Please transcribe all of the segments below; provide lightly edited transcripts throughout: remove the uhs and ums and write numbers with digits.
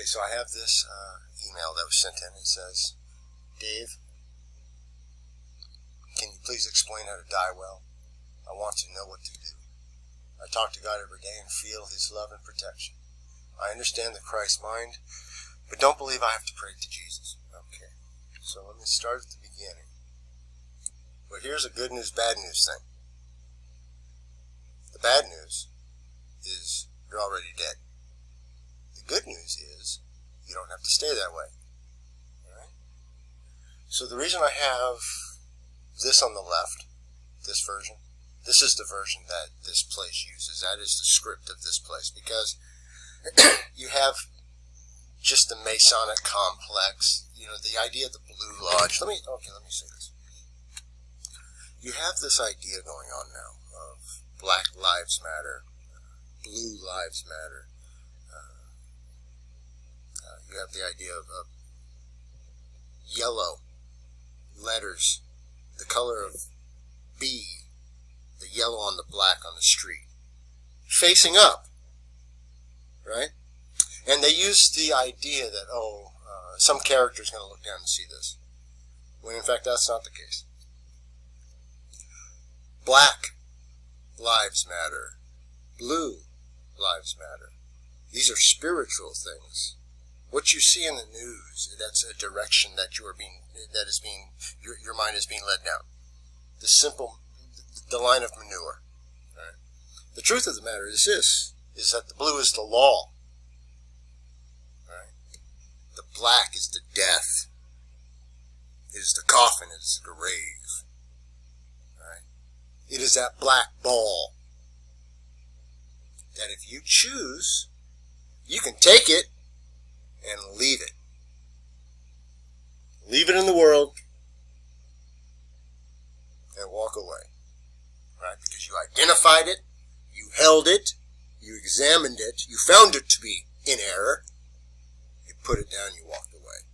Okay, so I have this email that was sent in. It says, Dave, can you please explain how to die well? I want to know what to do. I talk to God every day and feel His love and protection. I understand the Christ mind, but don't believe I have to pray to Jesus. Okay, so let me start at the beginning. But here's a good news, bad news thing. The bad news is you're already dead. The good news is you don't have to stay that way. All right? So the reason I have this on the left, this version, this is the version that this place uses. That is the script of this place, because you have just the Masonic complex, you know, the idea of the Blue Lodge. Let me say this. You have this idea going on now of Black Lives Matter, Blue Lives Matter. You have the idea of yellow letters, the color of B, the yellow on the black on the street, facing up, right? And they use the idea that, some character is going to look down and see this, when in fact that's not the case. Black lives matter. Blue lives matter. These are spiritual things. What you see in the news, that's a direction that your mind is being led down. The line of manure. Right? The truth of the matter is this, is that the blue is the law. Right? The black is the death. It is the coffin, it is the grave. Right? It is that black ball that if you choose, you can take it and leave it. Leave it in the world and walk away. Right? Because you identified it, you held it, you examined it, you found it to be in error, you put it down, you walked away.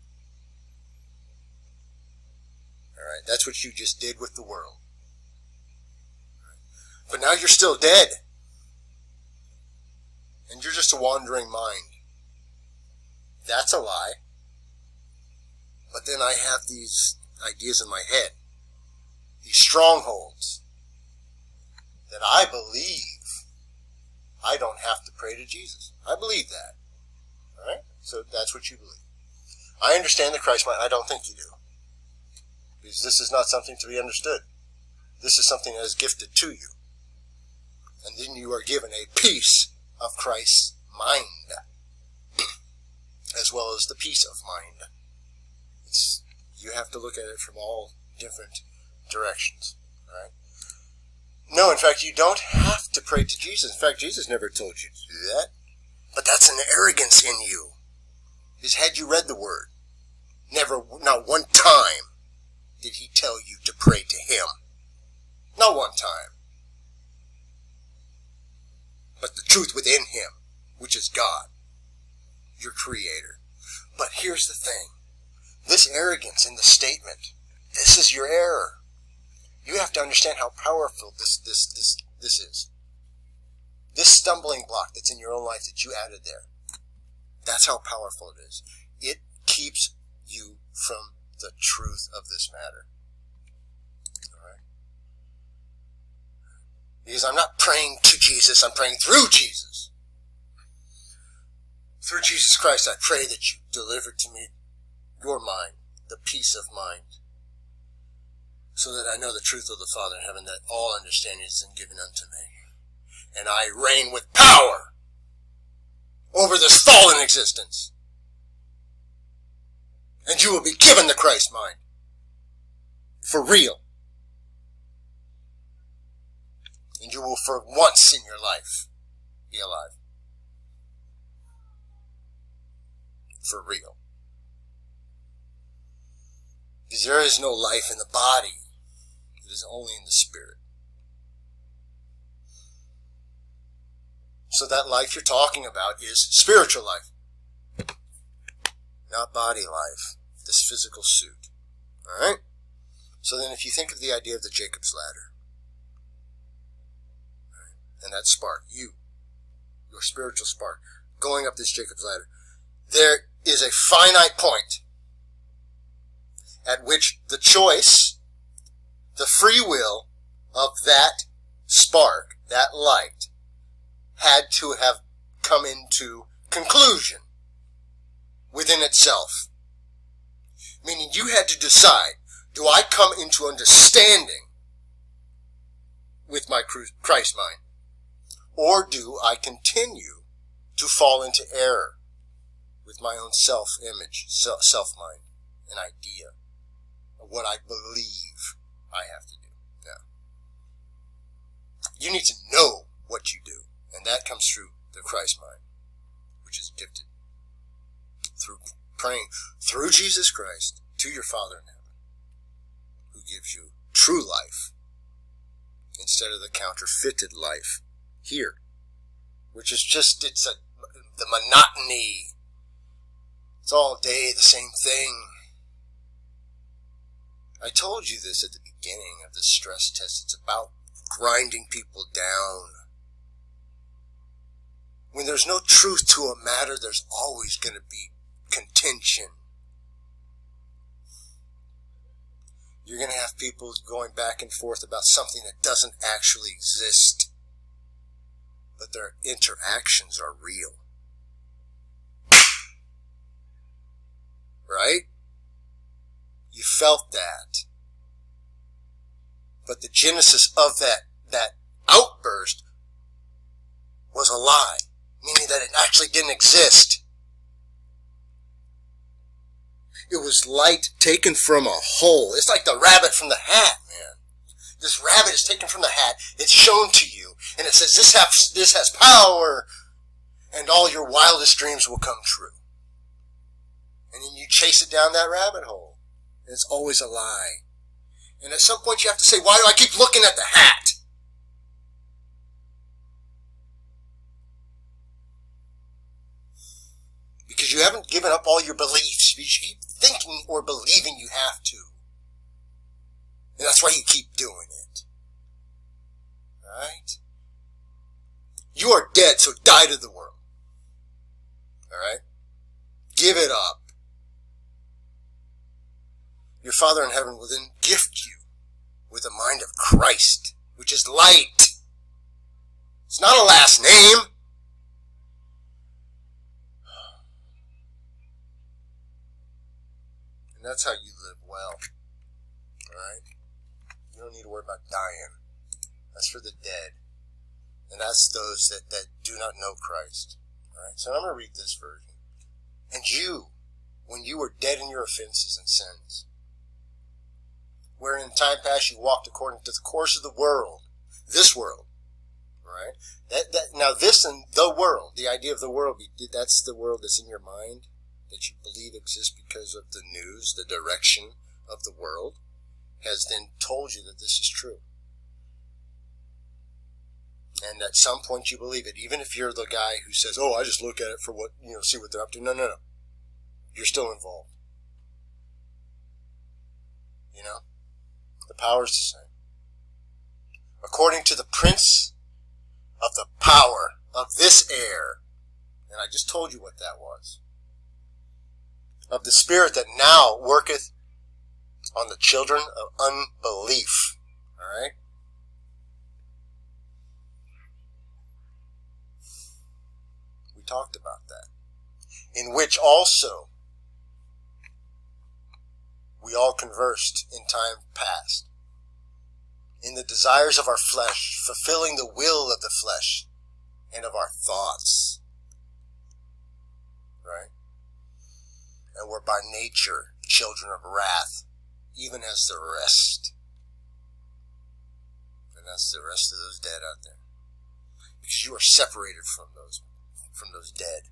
Alright, that's what you just did with the world. Right? But now you're still dead. And you're just a wandering mind. That's a lie. But then I have these ideas in my head, these strongholds, that I believe I don't have to pray to Jesus. I believe that. Alright? So that's what you believe. I understand the Christ mind. I don't think you do. Because this is not something to be understood. This is something that is gifted to you. And then you are given a piece of Christ's mind, as well as the peace of mind. You have to look at it from all different directions. Right? No, in fact, you don't have to pray to Jesus. In fact, Jesus never told you to do that. But that's an arrogance in you. Because had you read the Word, not one time did He tell you to pray to Him. Not one time. But the truth within Him, which is God, your Creator. But here's the thing. This arrogance in the statement, this is your error. You have to understand how powerful this is. This stumbling block that's in your own life that you added there, that's how powerful it is. It keeps you from the truth of this matter. Alright? Because I'm not praying to Jesus, I'm praying through Jesus. Through Jesus Christ, I pray that you deliver to me your mind, the peace of mind, so that I know the truth of the Father in heaven, that all understanding is given unto me. And I reign with power over this fallen existence. And you will be given the Christ mind. For real. And you will for once in your life be alive. For real. Because there is no life in the body. It is only in the spirit. So that life you're talking about is spiritual life. Not body life. This physical suit. Alright? So then if you think of the idea of the Jacob's ladder, and that spark, your spiritual spark, going up this Jacob's ladder, there is a finite point at which the choice, the free will of that spark, that light, had to have come into conclusion within itself. Meaning you had to decide, do I come into understanding with my Christ mind, or do I continue to fall into error with my own self-image, self-mind, an idea of what I believe I have to do? Now, you need to know what you do, and that comes through the Christ mind, which is gifted through praying through Jesus Christ to your Father in heaven, who gives you true life instead of the counterfeited life here, which is just, the monotony. It's all day the same thing. I told you this at the beginning of the stress test. It's about grinding people down. When there's no truth to a matter, there's always going to be contention. You're going to have people going back and forth about something that doesn't actually exist, but their interactions are real. Right? You felt that. But the genesis of that outburst was a lie, meaning that it actually didn't exist. It was light taken from a hole. It's like the rabbit from the hat, man. This rabbit is taken from the hat. It's shown to you, and it says, this has power, and all your wildest dreams will come true. And then you chase it down that rabbit hole, and it's always a lie. And at some point you have to say, why do I keep looking at the hat? Because you haven't given up all your beliefs. You keep thinking or believing you have to. And that's why you keep doing it. Alright? You are dead, so die to the world. Alright? Give it up. Your Father in heaven will then gift you with a mind of Christ, which is light. It's not a last name. And that's how you live well. Alright? You don't need to worry about dying. That's for the dead. And that's those that do not know Christ. Alright? So I'm going to read this version. And you, when you were dead in your offenses and sins, wherein in time past you walked according to the course of the world, this world, right? Now this and the world, the idea of the world, that's the world that's in your mind, that you believe exists because of the news, the direction of the world, has then told you that this is true. And at some point you believe it, even if you're the guy who says, oh, I just look at it for what, see what they're up to. No. You're still involved. The power is the same. According to the prince of the power of this air, and I just told you what that was, of the spirit that now worketh on the children of unbelief. Alright? We talked about that. In which also we all conversed in time past, in the desires of our flesh, fulfilling the will of the flesh and of our thoughts. Right? And we're by nature children of wrath, even as the rest. And that's the rest of those dead out there. Because you are separated from those dead.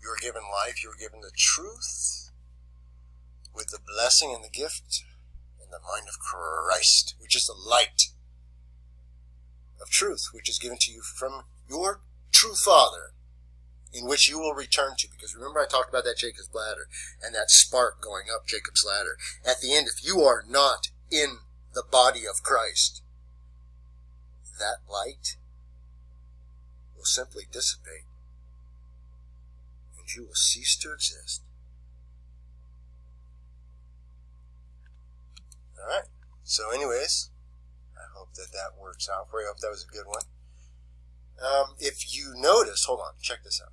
You are given life, you are given the truth, with the blessing and the gift and the mind of Christ, which is the light of truth, which is given to you from your true Father, in which you will return to. Because remember I talked about that Jacob's ladder, and that spark going up Jacob's ladder. At the end, if you are not in the body of Christ, that light will simply dissipate change. You will cease to exist. Alright. So anyways, I hope that works out for you. I hope that was a good one. If you notice, hold on, check this out.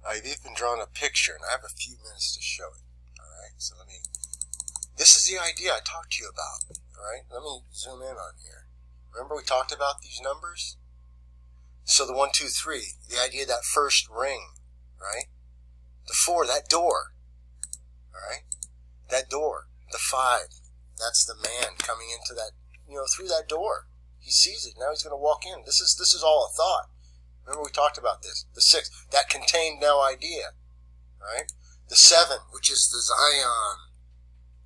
I've even drawn a picture, and I have a few minutes to show it. Alright, so this is the idea I talked to you about. Alright, let me zoom in on here. Remember we talked about these numbers? So the 1, 2, 3, the idea of that first ring, right? The 4, that door. Alright? That door. The 5, that's the man coming into that, through that door. He sees it. Now he's going to walk in. This is all a thought. Remember we talked about this. The 6, that contained no idea. Right? The 7, which is the Zion,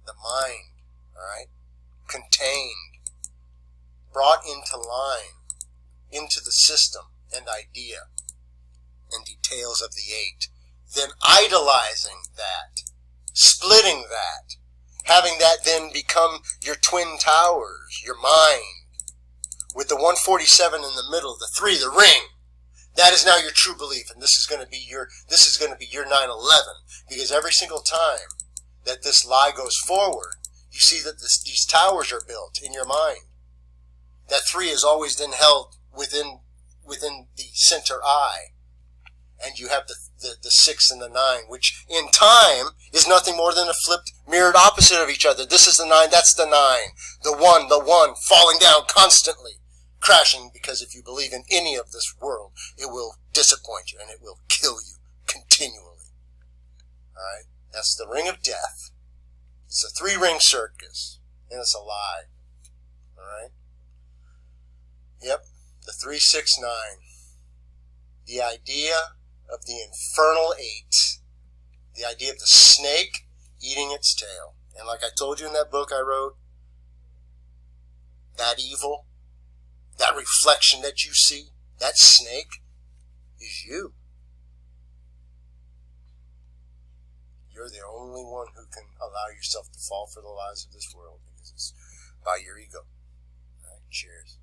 the mind. Alright? Contained. Brought into line. Into the system and idea. And details of the 8. Then idolizing that. Splitting that. Having that then become your twin towers, your mind. With the 147 in the middle, the 3, the ring. That is now your true belief, and this is going to be your 9/11, because every single time that this lie goes forward, you see that these towers are built in your mind. That 3 is always then held within the center eye, and you have the 6 and the 9, which in time is nothing more than a flipped, mirrored opposite of each other. This is the 9, that's the 9. The 1, falling down constantly. Crashing, because if you believe in any of this world, it will disappoint you and it will kill you continually. Alright? That's the ring of death. It's a 3-ring circus. And it's a lie. Alright? Yep. The 3, 6, 9. The idea of the infernal 8. The idea of the snake eating its tail. And like I told you in that book I wrote, that evil, that reflection that you see, that snake, is you. You're the only one who can allow yourself to fall for the lies of this world, because it's by your ego. All right, cheers.